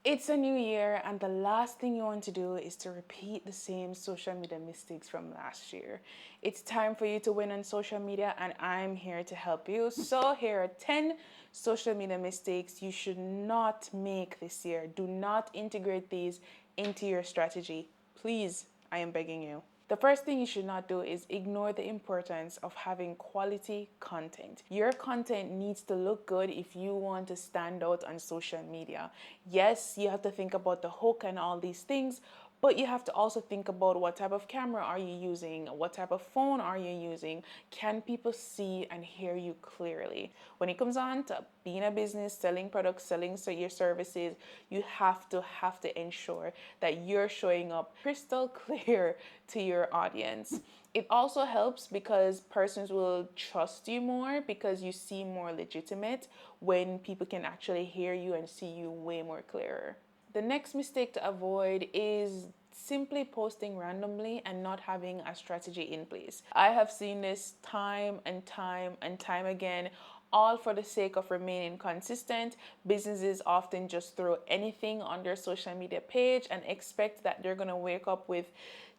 It's a new year, and the last thing you want to do is to repeat the same social media mistakes from last year. It's time for you to win on social media, and I'm here to help you. So, here are 10 social media mistakes you should not make this year. Do not integrate these into your strategy. Please, I am begging you. The first thing you should not do is ignore the importance of having quality content. Your content needs to look good if you want to stand out on social media. Yes, you have to think about the hook and all these things, but you have to also think about what type of camera are you using, what type of phone are you using, can people see and hear you clearly? When it comes on to being a business, selling products, selling your services, you have to ensure that you're showing up crystal clear to your audience. It also helps because persons will trust you more because you seem more legitimate when people can actually hear you and see you way more clearer. The next mistake to avoid is simply posting randomly and not having a strategy in place. I have seen this time and time and time again, all for the sake of remaining consistent. Businesses often just throw anything on their social media page and expect that they're going to wake up with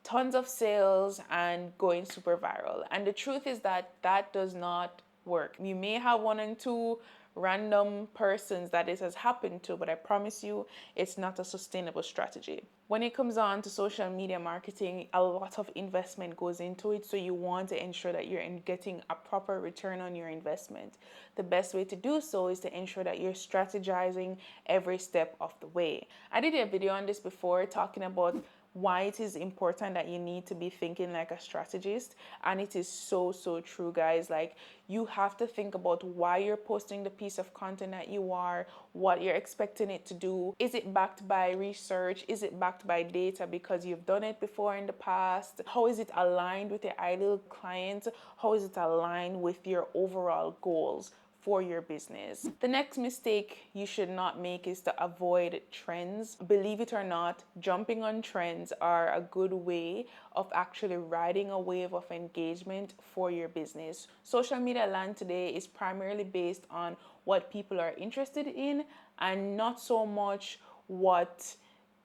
tons of sales and going super viral. And the truth is that that does not work. You may have one and two random persons that this has happened to, but I promise you it's not a sustainable strategy. When it comes on to social media marketing, a lot of investment goes into it, so you want to ensure that you're getting a proper return on your investment. The best way to do so is to ensure that you're strategizing every step of the way. I did a video on this before talking about why it is important that you need to be thinking like a strategist, and it is so true, guys. Like, you have to think about why you're posting the piece of content that you are, what you're expecting it to do. Is it backed by research? Is it backed by data because you've done it before in the past? How is it aligned with your ideal client? How is it aligned with your overall goals for your business? The next mistake you should not make is to avoid trends. Believe it or not, jumping on trends are a good way of actually riding a wave of engagement for your business. Social media land today is primarily based on what people are interested in and not so much what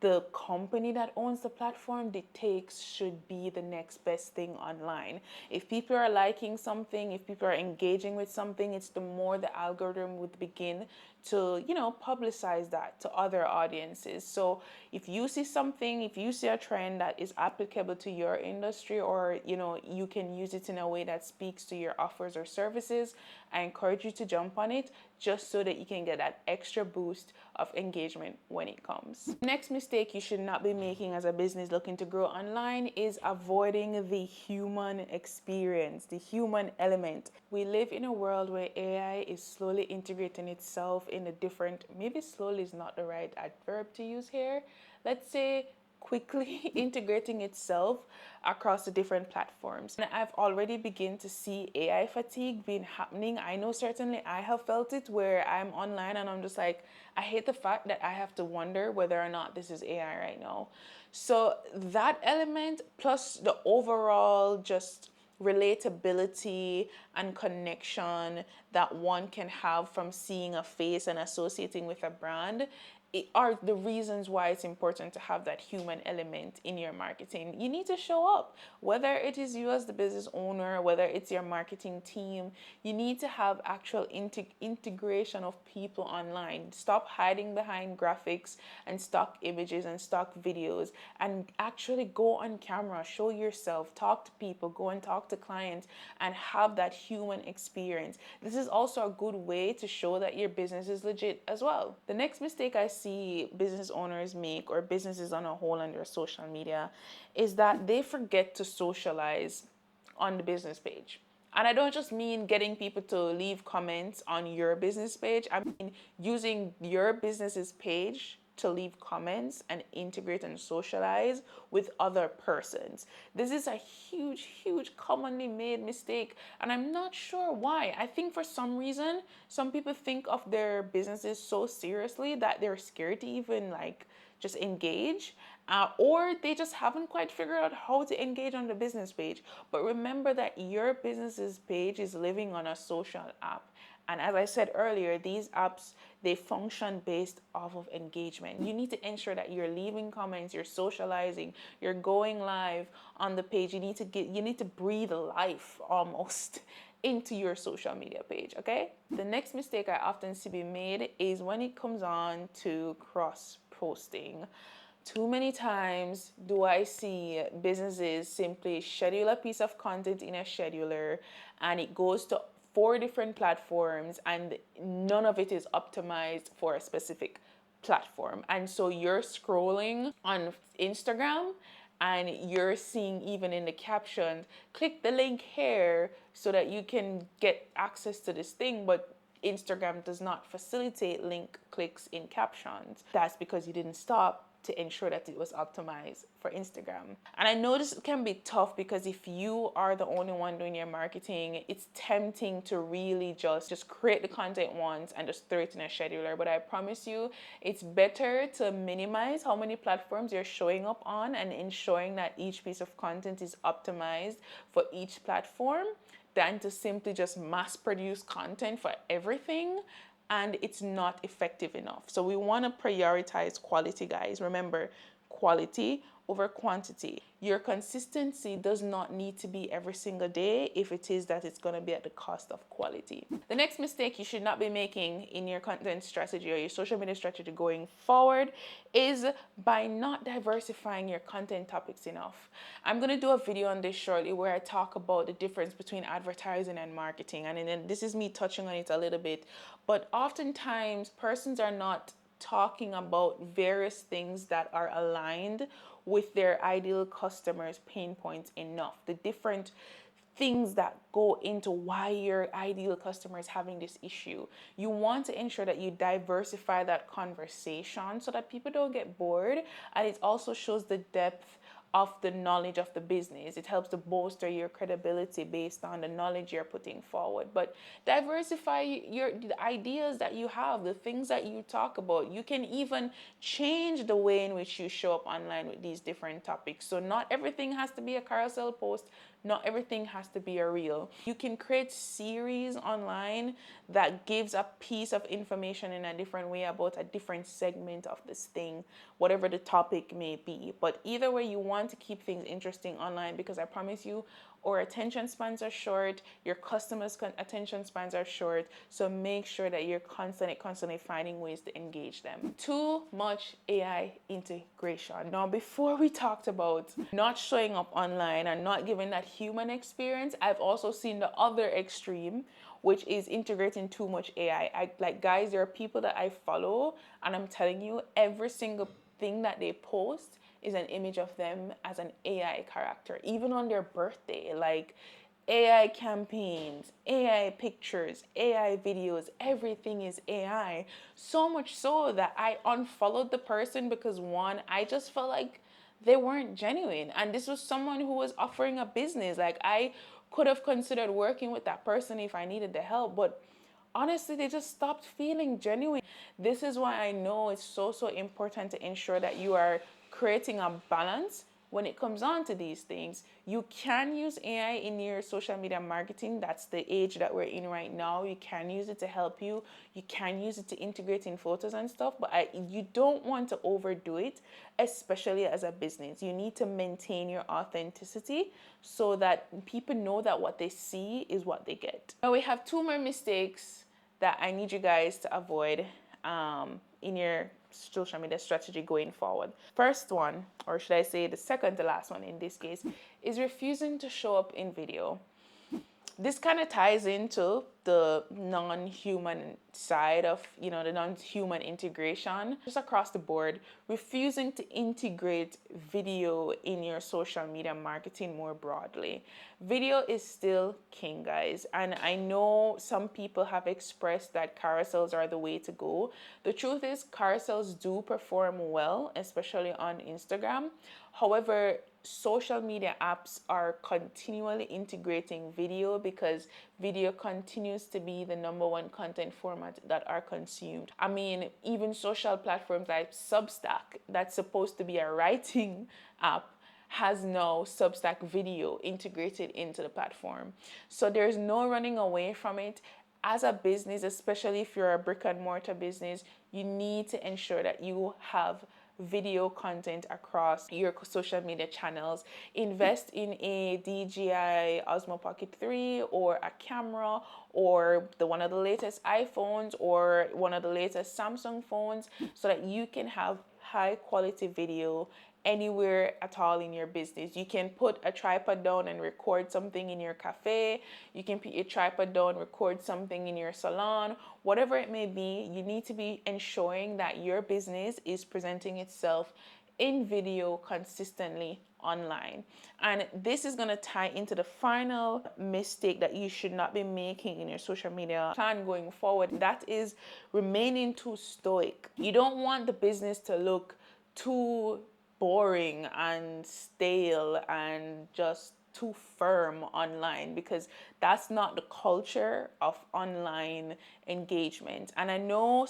the company that owns the platform dictates should be the next best thing online. If people are liking something, if people are engaging with something, it's the more the algorithm would begin to, publicize that to other audiences. So if you see something, if you see a trend that is applicable to your industry, or you can use it in a way that speaks to your offers or services, I encourage you to jump on it just so that you can get that extra boost of engagement when it comes. Next mistake you should not be making as a business looking to grow online is avoiding the human experience, the human element. We live in a world where AI is slowly integrating itself in a different, maybe slowly is not the right adverb to use here. Let's say quickly integrating itself across the different platforms. And I've already begun to see AI fatigue being happening. I know certainly I have felt it where I'm online and I'm just like, I hate the fact that I have to wonder whether or not this is AI right now. So that element plus the overall just relatability and connection that one can have from seeing a face and associating with a brand are the reasons why it's important to have that human element in your marketing. You need to show up, whether it is you as the business owner, whether it's your marketing team. You need to have actual integration of people online. Stop hiding behind graphics and stock images and stock videos, and actually go on camera, show yourself, talk to people, go and talk to clients, and have that human experience. This is also a good way to show that your business is legit as well. The next mistake I see business owners make, or businesses on a whole on their social media, is that they forget to socialize on the business page. And I don't just mean getting people to leave comments on your business page. I mean using your business's page to leave comments and integrate and socialize with other persons. This is a huge commonly made mistake, and I'm not sure why. I think for some reason, some people think of their businesses so seriously that they're scared to even just engage, or they just haven't quite figured out how to engage on the business page. But remember that your business's page is living on a social app, And as I said earlier, these apps, they function based off of engagement. You need to ensure that you're leaving comments, you're socializing, you're going live on the page. You need to breathe life almost into your social media page, okay? The next mistake I often see being made is when it comes on to cross posting. Too many times do I see businesses simply schedule a piece of content in a scheduler and it goes to 4 different platforms and none of it is optimized for a specific platform. And so you're scrolling on Instagram and you're seeing even in the caption, click the link here so that you can get access to this thing, but Instagram does not facilitate link clicks in captions. That's because you didn't stop to ensure that it was optimized for Instagram. And I know this can be tough because if you are the only one doing your marketing, it's tempting to really just create the content once and just throw it in a scheduler. But I promise you, it's better to minimize how many platforms you're showing up on and ensuring that each piece of content is optimized for each platform than to simply just mass produce content for everything and it's not effective enough. So we want to prioritize quality, guys. Remember, quality over quantity. Your consistency does not need to be every single day if it is that it's going to be at the cost of quality. The next mistake you should not be making in your content strategy or your social media strategy going forward is by not diversifying your content topics enough. I'm going to do a video on this shortly where I talk about the difference between advertising and marketing. And then this is me touching on it a little bit. But oftentimes, persons are not talking about various things that are aligned with their ideal customers' pain points enough. The different things that go into why your ideal customer is having this issue. You want to ensure that you diversify that conversation so that people don't get bored, and it also shows the depth of the knowledge of the business. It helps to bolster your credibility based on the knowledge you're putting forward. But diversify the ideas that you have, the things that you talk about. You can even change the way in which you show up online with these different topics. So not everything has to be a carousel post. Not everything has to be a reel. You can create series online that gives a piece of information in a different way about a different segment of this thing, whatever the topic may be. But either way, you want to keep things interesting online because I promise you, our attention spans are short, your customers' attention spans are short, so make sure that you're constantly finding ways to engage them. Too much AI integration. Now, before we talked about not showing up online and not giving that human experience, I've also seen the other extreme, which is integrating too much AI. Guys, there are people that I follow, and I'm telling you, every single thing that they post is an image of them as an AI character, even on their birthday. Like AI campaigns, AI pictures, AI videos, everything is AI. So much so that I unfollowed the person because one, I just felt like they weren't genuine. And this was someone who was offering a business. Like I could have considered working with that person if I needed the help, but honestly, they just stopped feeling genuine. This is why I know it's so important to ensure that you are creating a balance when it comes on to these things. You can use AI in your social media marketing. That's the age that we're in right now. You can use it to help you. You can use it to integrate in photos and stuff, but you don't want to overdo it, especially as a business. You need to maintain your authenticity so that people know that what they see is what they get. Now we have 2 more mistakes that I need you guys to avoid in your social media strategy going forward. First one, or should I say the second to last one in this case, is refusing to show up in video. This kind of ties into the non-human side of, the non-human integration, just across the board, refusing to integrate video in your social media marketing more broadly. Video is still king, guys. And I know some people have expressed that carousels are the way to go. The truth is, carousels do perform well, especially on Instagram. However, social media apps are continually integrating video because video continues to be the #1 content format that are consumed. I mean, even social platforms like Substack, that's supposed to be a writing app, has now Substack video integrated into the platform. So there's no running away from it. as a business, especially if you're a brick and mortar business, you need to ensure that you have video content across your social media channels. Invest in a DJI Osmo Pocket 3 or a camera or one of the latest iPhones or one of the latest Samsung phones so that you can have high quality video anywhere at all in your business. You can put a tripod down and record something in your cafe. You can put your tripod down, record something in your salon. Whatever it may be, you need to be ensuring that your business is presenting itself in video consistently online. And this is going to tie into the final mistake that you should not be making in your social media plan going forward. That is remaining too stoic. You don't want the business to look too boring and stale and just too firm online, because that's not the culture of online engagement. And I know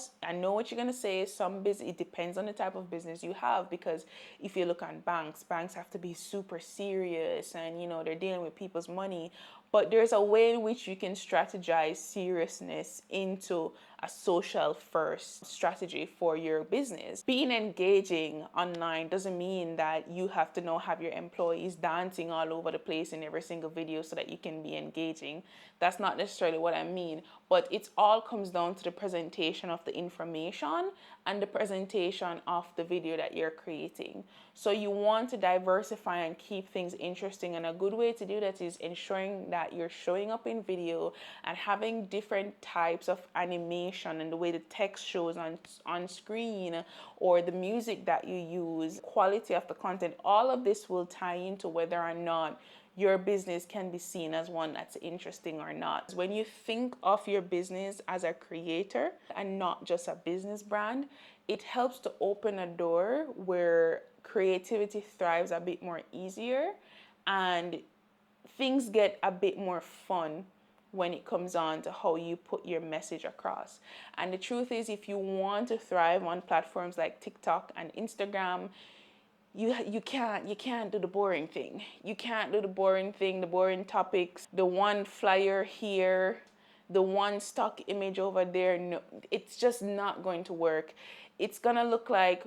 what you're gonna say. Some business, it depends on the type of business you have, because if you look at banks have to be super serious and they're dealing with people's money. But there's a way in which you can strategize seriousness into a social first strategy for your business. Being engaging online doesn't mean that you have to now have your employees dancing all over the place in every single video so that you can be engaging. That's not necessarily what I mean, but it all comes down to the presentation of the information and the presentation of the video that you're creating. So you want to diversify and keep things interesting, and a good way to do that is ensuring that you're showing up in video and having different types of animation and the way the text shows on screen or the music that you use, quality of the content. All of this will tie into whether or not your business can be seen as one that's interesting or not. When you think of your business as a creator and not just a business brand, it helps to open a door where creativity thrives a bit more easier and things get a bit more fun when it comes on to how you put your message across. And the truth is, if you want to thrive on platforms like TikTok and Instagram, you can't do the boring thing. You can't do the boring thing, the boring topics, the one flyer here, the one stock image over there. No, it's just not going to work. It's gonna look like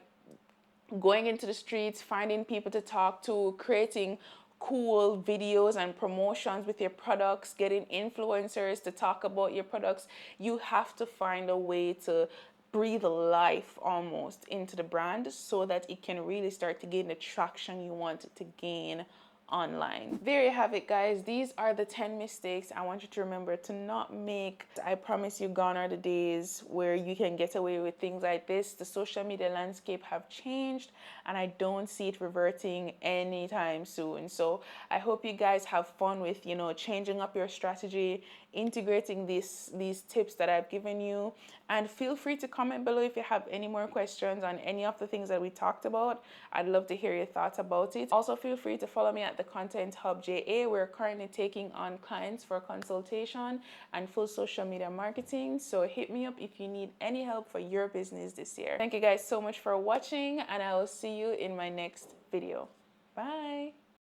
going into the streets, finding people to talk to, creating cool videos and promotions with your products, getting influencers to talk about your products. You have to find a way to breathe life almost into the brand so that it can really start to gain the traction you want it to gain online. There you have it, guys. These are the 10 mistakes I want you to remember to not make. I promise you, gone are the days where you can get away with things like this. The social media landscape have changed and I don't see it reverting anytime soon. So I hope you guys have fun with changing up your strategy, integrating these tips that I've given you, and feel free to comment below if you have any more questions on any of the things that we talked about. I'd love to hear your thoughts about it. Also, feel free to follow me at the Content Hub JA. We're currently taking on clients for consultation and full social media marketing. So hit me up if you need any help for your business this year. Thank you guys so much for watching, and I will see you in my next video. Bye.